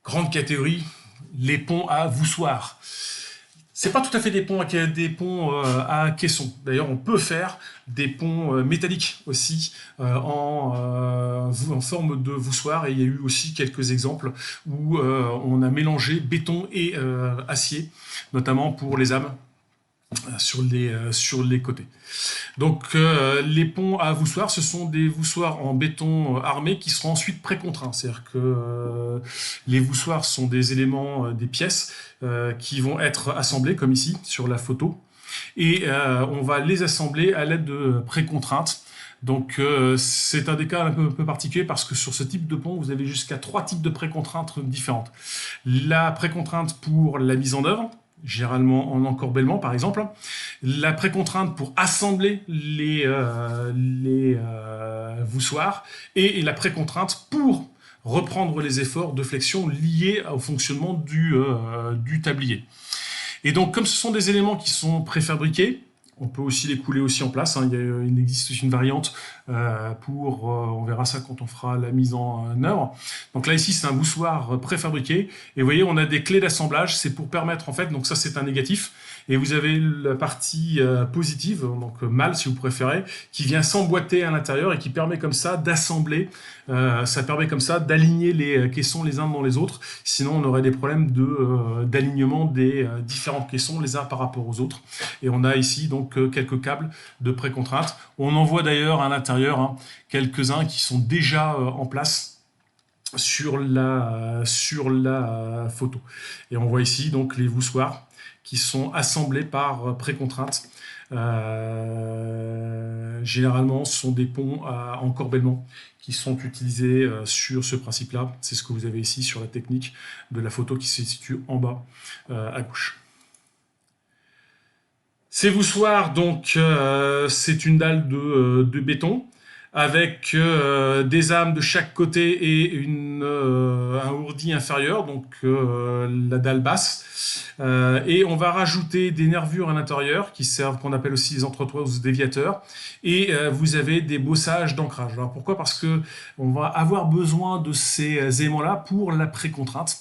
S1: Grande catégorie, les ponts à voussoirs. C'est pas tout à fait des ponts à caisson. D'ailleurs, on peut faire des ponts métalliques aussi en forme de voussoir. Et il y a eu aussi quelques exemples où on a mélangé béton et acier, notamment pour les âmes. sur les côtés. Donc les ponts à voussoirs, ce sont des voussoirs en béton armé qui seront ensuite précontraints. C'est-à-dire que les voussoirs sont des éléments, des pièces qui vont être assemblées, comme ici sur la photo, et on va les assembler à l'aide de précontraintes. Donc c'est un des cas un peu particulier parce que sur ce type de pont, vous avez jusqu'à 3 types de précontraintes différentes. La précontrainte pour la mise en œuvre, généralement en encorbellement par exemple, la précontrainte pour assembler les voussoirs et la précontrainte pour reprendre les efforts de flexion liés au fonctionnement du tablier. Et donc comme ce sont des éléments qui sont préfabriqués, on peut aussi les couler aussi en place. Hein. Il existe aussi une variante on verra ça quand on fera la mise en œuvre. Donc là ici c'est un voussoir préfabriqué et vous voyez on a des clés d'assemblage. C'est pour permettre en fait, donc ça c'est un négatif et vous avez la partie positive, donc mâle si vous préférez, qui vient s'emboîter à l'intérieur et qui permet comme ça d'assembler. Ça permet comme ça d'aligner les caissons les uns dans les autres. Sinon on aurait des problèmes d'alignement des différents caissons les uns par rapport aux autres. Et on a ici donc quelques câbles de précontrainte. On en voit d'ailleurs à l'intérieur quelques-uns qui sont déjà en place sur la photo. Et on voit ici donc les voussoirs qui sont assemblés par précontrainte. Généralement, ce sont des ponts à encorbellement qui sont utilisés sur ce principe-là. C'est ce que vous avez ici sur la technique de la photo qui se situe en bas à gauche. Ces voussoirs, donc, c'est une dalle de béton avec des âmes de chaque côté et un ourdi inférieur, donc la dalle basse. Et on va rajouter des nervures à l'intérieur qui servent, qu'on appelle aussi les entretoises déviateurs. Et vous avez des bossages d'ancrage. Alors pourquoi? Parce que on va avoir besoin de ces éléments-là pour la précontrainte.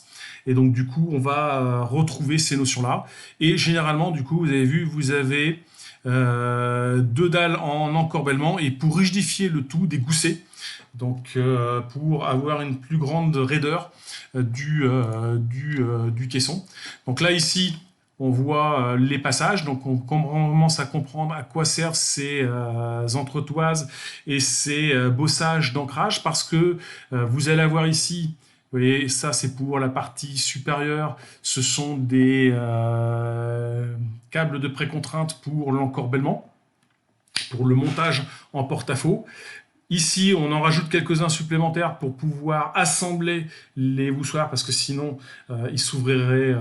S1: Et donc, du coup, on va retrouver ces notions-là. Et généralement, du coup, vous avez vu, vous avez 2 dalles en encorbellement et pour rigidifier le tout, des goussets. Donc, pour avoir une plus grande raideur du caisson. Donc là, ici, on voit les passages. Donc, on commence à comprendre à quoi servent ces entretoises et ces bossages d'ancrage parce que vous allez avoir ici. Vous voyez, ça c'est pour la partie supérieure, ce sont des câbles de précontrainte pour l'encorbellement, pour le montage en porte-à-faux. Ici, on en rajoute quelques-uns supplémentaires pour pouvoir assembler les voussoirs, parce que sinon, ils s'ouvriraient,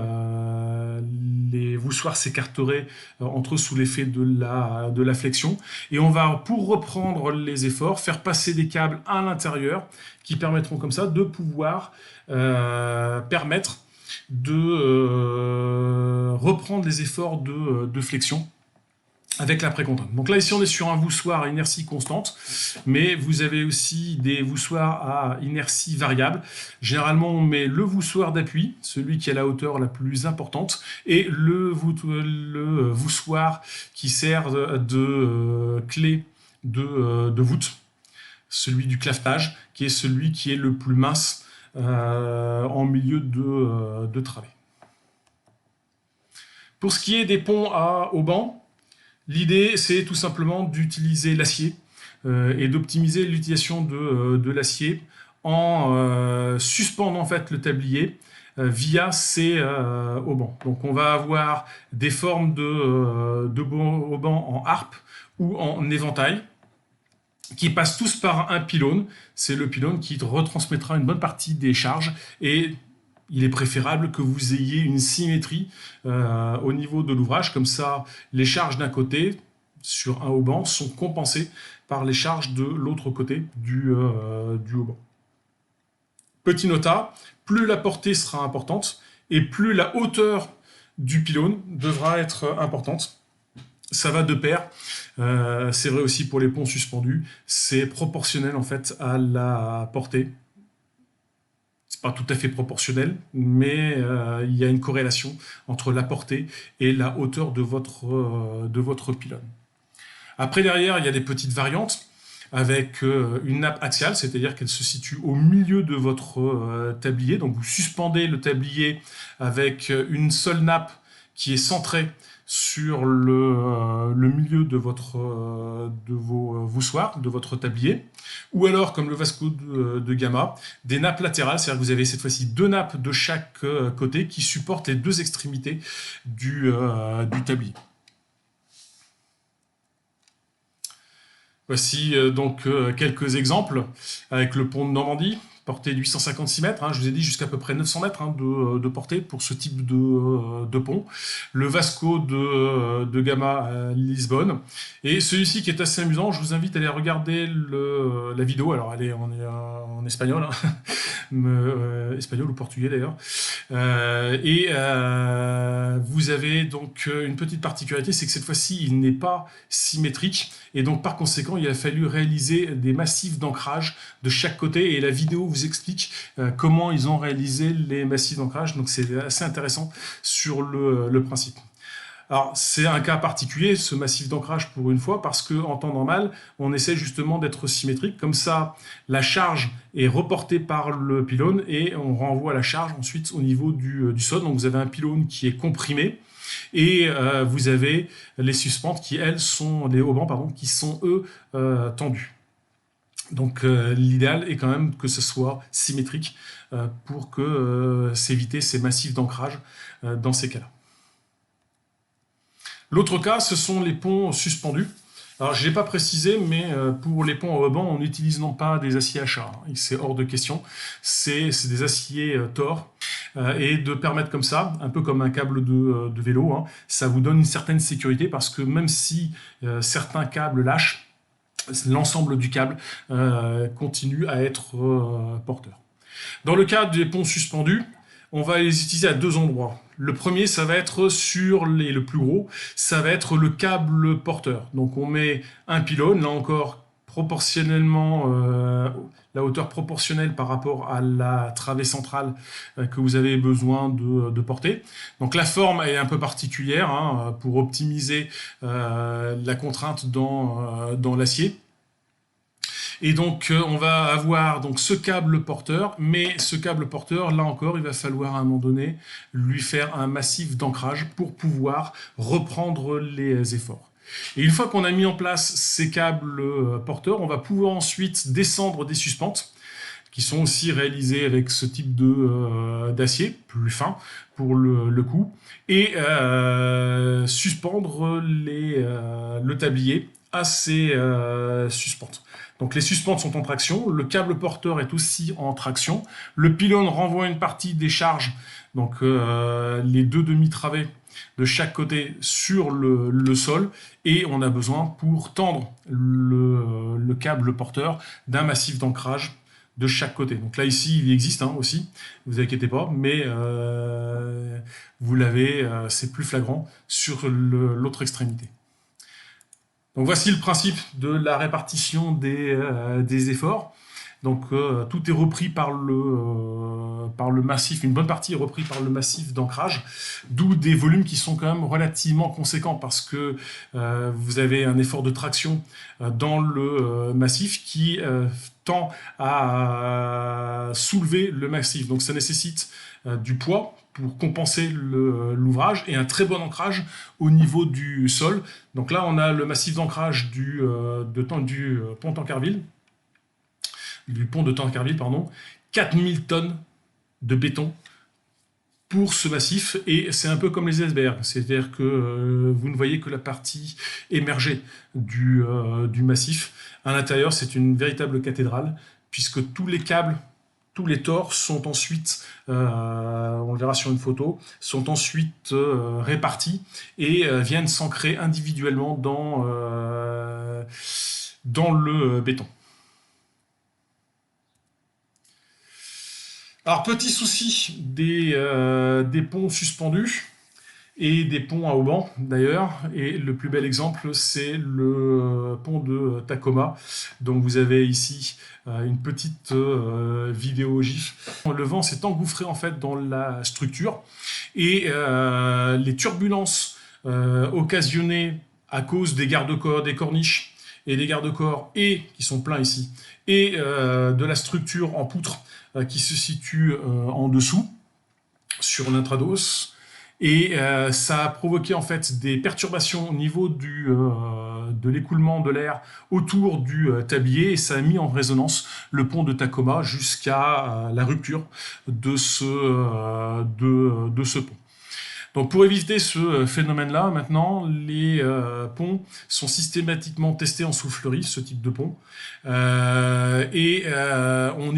S1: les voussoirs s'écarteraient entre eux sous l'effet de la flexion. Et on va, pour reprendre les efforts, faire passer des câbles à l'intérieur qui permettront comme ça de pouvoir permettre de reprendre les efforts de flexion avec la précontrainte. Donc là, ici, on est sur un voussoir à inertie constante, mais vous avez aussi des voussoirs à inertie variable. Généralement, on met le voussoir d'appui, celui qui a la hauteur la plus importante, et le voussoir qui sert de clé de voûte, celui du clavetage, qui est celui qui est le plus mince en milieu de travée. Pour ce qui est des ponts à haubans, l'idée, c'est tout simplement d'utiliser l'acier et d'optimiser l'utilisation de l'acier en suspendant en fait le tablier via ces haubans. Donc on va avoir des formes de haubans en harpe ou en éventail qui passent tous par un pylône. C'est le pylône qui retransmettra une bonne partie des charges et il est préférable que vous ayez une symétrie au niveau de l'ouvrage. Comme ça, les charges d'un côté, sur un hauban, sont compensées par les charges de l'autre côté du hauban. Petit nota, plus la portée sera importante et plus la hauteur du pylône devra être importante. Ça va de pair. C'est vrai aussi pour les ponts suspendus. C'est proportionnel en fait à la portée. C'est pas tout à fait proportionnel, mais il y a une corrélation entre la portée et la hauteur de votre pylône. Après, derrière, il y a des petites variantes avec une nappe axiale, c'est-à-dire qu'elle se situe au milieu de votre tablier. Donc, vous suspendez le tablier avec une seule nappe qui est centré sur le milieu de vos voussoirs, de votre tablier, ou alors, comme le Vasco de Gama, des nappes latérales, c'est-à-dire que vous avez cette fois-ci 2 nappes de chaque côté qui supportent les 2 extrémités du tablier. Voici donc quelques exemples avec le pont de Normandie, portée de 856 mètres, hein, je vous ai dit jusqu'à peu près 900 mètres hein, de portée pour ce type de pont. Le Vasco de Gama à Lisbonne. Et celui-ci qui est assez amusant, je vous invite à aller regarder la vidéo, alors elle est en espagnol, hein, espagnol ou portugais d'ailleurs. Vous avez donc une petite particularité, c'est que cette fois-ci il n'est pas symétrique et donc par conséquent il a fallu réaliser des massifs d'ancrage de chaque côté et la vidéo vous explique comment ils ont réalisé les massifs d'ancrage, donc c'est assez intéressant sur le principe. Alors, c'est un cas particulier, ce massif d'ancrage, pour une fois, parce qu'en temps normal, on essaie justement d'être symétrique. Comme ça, la charge est reportée par le pylône et on renvoie la charge ensuite au niveau du sol. Donc, vous avez un pylône qui est comprimé et vous avez les suspentes qui, elles, sont les haubans, pardon, qui sont, eux, tendus. Donc, l'idéal est quand même que ce soit symétrique pour s'éviter ces massifs d'ancrage dans ces cas-là. L'autre cas, ce sont les ponts suspendus. Alors, je ne l'ai pas précisé, mais pour les ponts à haubans, on n'utilise non pas des aciers HA. C'est hors de question. C'est des aciers Thor. Et de permettre comme ça, un peu comme un câble de vélo, hein, ça vous donne une certaine sécurité parce que même si certains câbles lâchent, l'ensemble du câble continue à être porteur. Dans le cas des ponts suspendus, on va les utiliser à 2 endroits. Le premier, ça va être le plus gros, ça va être le câble porteur. Donc on met un pylône, là encore proportionnellement, la hauteur proportionnelle par rapport à la travée centrale que vous avez besoin de porter. Donc la forme est un peu particulière hein, pour optimiser la contrainte dans l'acier. Et donc on va avoir donc ce câble porteur, mais ce câble porteur, là encore, il va falloir à un moment donné lui faire un massif d'ancrage pour pouvoir reprendre les efforts. Et une fois qu'on a mis en place ces câbles porteurs, on va pouvoir ensuite descendre des suspentes qui sont aussi réalisées avec ce type d'acier, plus fin pour le coup, et suspendre le tablier à ces suspentes. Donc les suspentes sont en traction, le câble porteur est aussi en traction, le pylône renvoie une partie des charges, donc les 2 demi-travées de chaque côté sur le sol, et on a besoin pour tendre le câble porteur d'un massif d'ancrage de chaque côté. Donc là ici il existe hein, aussi, ne vous inquiétez pas, mais vous l'avez, c'est plus flagrant sur l'autre extrémité. Donc voici le principe de la répartition des efforts. Donc tout est repris par le massif, une bonne partie est reprise par le massif d'ancrage, d'où des volumes qui sont quand même relativement conséquents parce que vous avez un effort de traction dans le massif qui tend à soulever le massif. Donc ça nécessite du poids pour compenser l'ouvrage et un très bon ancrage au niveau du sol. Donc là, on a le massif d'ancrage du pont Tancarville, 4000 tonnes de béton pour ce massif, et c'est un peu comme les icebergs, c'est-à-dire que vous ne voyez que la partie émergée du massif. À l'intérieur, c'est une véritable cathédrale, puisque tous les câbles, tous les tors sont ensuite, on le verra sur une photo, sont ensuite répartis et viennent s'ancrer individuellement dans le béton. Alors, petit souci des ponts suspendus et des ponts à haubans d'ailleurs, et le plus bel exemple c'est le pont de Tacoma. Donc vous avez ici une petite vidéo GIF. Le vent s'est engouffré en fait dans la structure et les turbulences occasionnées à cause des garde-corps, des corniches et des garde-corps, et qui sont pleins ici, et de la structure en poutre qui se situe en dessous sur l'intrados, Et ça a provoqué en fait des perturbations au niveau de l'écoulement de l'air autour du tablier et ça a mis en résonance le pont de Tacoma jusqu'à la rupture de ce pont. Donc pour éviter ce phénomène-là, maintenant, les ponts sont systématiquement testés en soufflerie, ce type de pont, on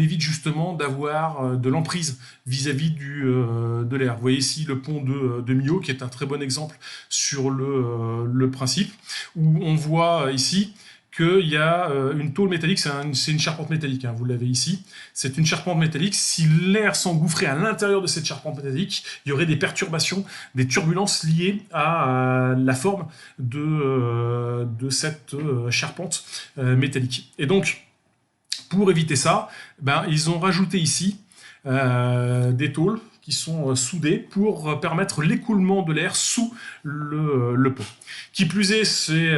S1: évite justement d'avoir de l'emprise vis-à-vis de l'air. Vous voyez ici le pont de Millau, qui est un très bon exemple sur le principe, où on voit ici qu'il y a une tôle métallique, c'est une charpente métallique, hein, vous l'avez ici, c'est une charpente métallique. Si l'air s'engouffrait à l'intérieur de cette charpente métallique, il y aurait des perturbations, des turbulences liées à la forme de cette charpente métallique. Et donc, pour éviter ça, ils ont rajouté ici des tôles qui sont soudées pour permettre l'écoulement de l'air sous le pont. Qui plus est, ces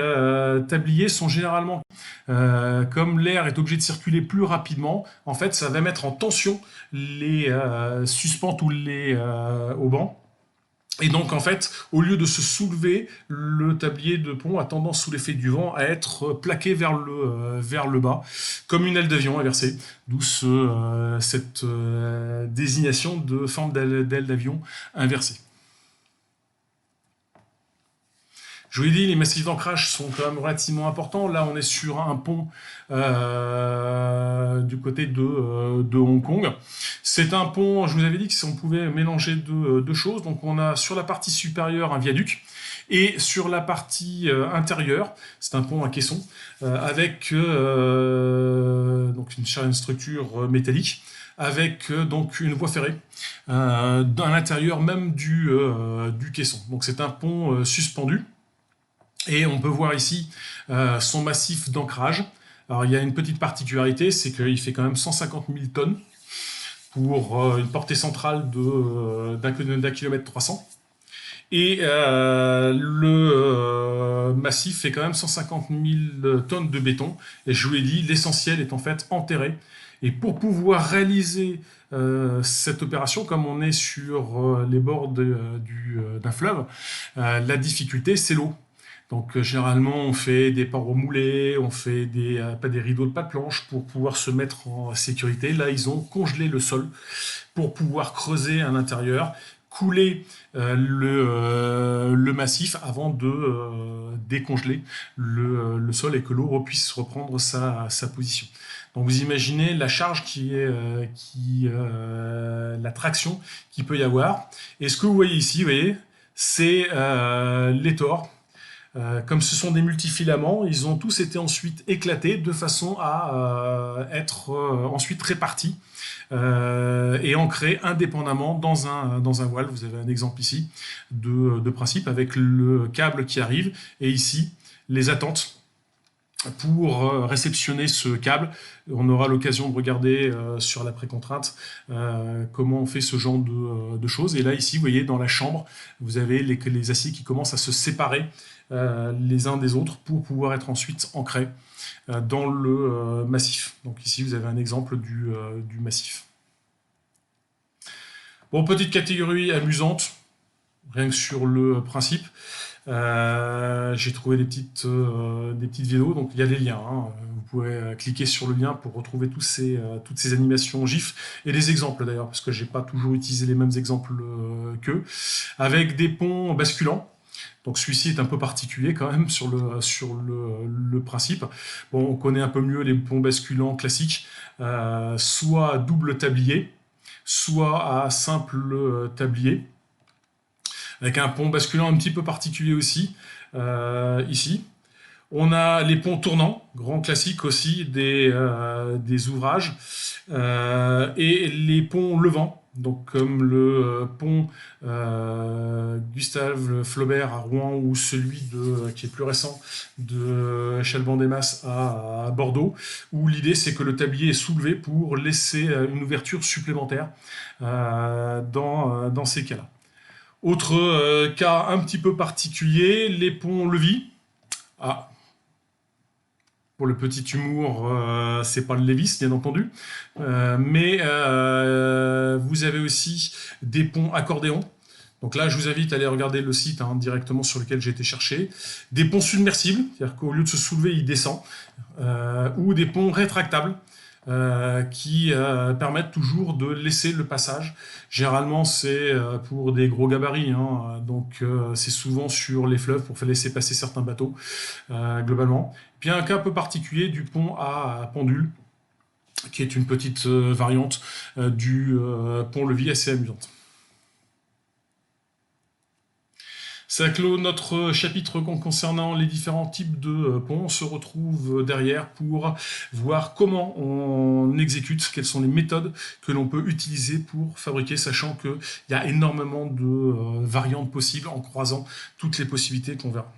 S1: tabliers sont généralement, comme l'air est obligé de circuler plus rapidement, en fait, ça va mettre en tension les suspentes ou les haubans. Et donc, en fait, au lieu de se soulever, le tablier de pont a tendance, sous l'effet du vent, à être plaqué vers le bas, comme une aile d'avion inversée, d'où cette désignation de forme d'aile d'avion inversée. Je vous l'ai dit, les massifs d'ancrage sont quand même relativement importants. Là, on est sur un pont du côté de Hong Kong. C'est un pont, je vous avais dit que si on pouvait mélanger deux choses. Donc, on a sur la partie supérieure un viaduc et sur la partie intérieure, c'est un pont à caisson avec donc une structure métallique avec donc une voie ferrée à l'intérieur même du caisson. Donc, c'est un pont suspendu. Et on peut voir ici son massif d'ancrage. Alors il y a une petite particularité, c'est qu'il fait quand même 150 000 tonnes pour une portée centrale d'un kilomètre 300. Et le massif fait quand même 150 000 tonnes de béton. Et je vous l'ai dit, l'essentiel est en fait enterré. Et pour pouvoir réaliser cette opération, comme on est sur les bords d'un fleuve, la difficulté, c'est l'eau. Donc généralement on fait des parois moulées, on fait pas des rideaux de pas de planche pour pouvoir se mettre en sécurité. Là ils ont congelé le sol pour pouvoir creuser à l'intérieur, couler le massif avant de décongeler le sol et que l'eau puisse reprendre sa position. Donc vous imaginez la charge la traction qu'il peut y avoir. Et ce que vous voyez ici, vous voyez, c'est les tors. Comme ce sont des multifilaments, ils ont tous été ensuite éclatés de façon à être ensuite répartis et ancrés indépendamment dans un voile. Vous avez un exemple ici de principe avec le câble qui arrive et ici les attentes pour réceptionner ce câble. On aura l'occasion de regarder sur la précontrainte comment on fait ce genre de choses. Et là, ici, vous voyez, dans la chambre, vous avez les aciers qui commencent à se séparer les uns des autres pour pouvoir être ensuite ancrés dans le massif. Donc ici, vous avez un exemple du massif. Bon, petite catégorie amusante, rien que sur le principe. J'ai trouvé des petites vidéos, donc il y a des liens. Hein. Vous pouvez cliquer sur le lien pour retrouver toutes ces animations GIF et des exemples d'ailleurs, parce que j'ai pas toujours utilisé les mêmes exemples qu'eux, avec des ponts basculants. Donc celui-ci est un peu particulier quand même sur le principe. Bon, on connaît un peu mieux les ponts basculants classiques, soit à double tablier, soit à simple tablier, avec un pont basculant un petit peu particulier aussi, ici. On a les ponts tournants, grand classique aussi des ouvrages, et les ponts levants, donc comme le pont Gustave Flaubert à Rouen ou celui qui est plus récent de Chalban-des-Mas à Bordeaux, où l'idée c'est que le tablier est soulevé pour laisser une ouverture supplémentaire dans ces cas-là. Autre cas un petit peu particulier, les ponts levis. Ah, pour le petit humour, c'est pas le Lévis, bien entendu. Mais vous avez aussi des ponts accordéons. Donc là, je vous invite à aller regarder le site directement sur lequel j'ai été chercher. Des ponts submersibles, c'est-à-dire qu'au lieu de se soulever, il descend. Ou des ponts rétractables, qui permettent toujours de laisser le passage. Généralement, c'est pour des gros gabarits, donc c'est souvent sur les fleuves pour faire laisser passer certains bateaux, globalement. Puis un cas un peu particulier du pont à pendule, qui est une petite variante du pont-levis assez amusante. Ça clôt notre chapitre concernant les différents types de ponts. On se retrouve derrière pour voir comment on exécute, quelles sont les méthodes que l'on peut utiliser pour fabriquer, sachant qu'il y a énormément de variantes possibles en croisant toutes les possibilités qu'on verra.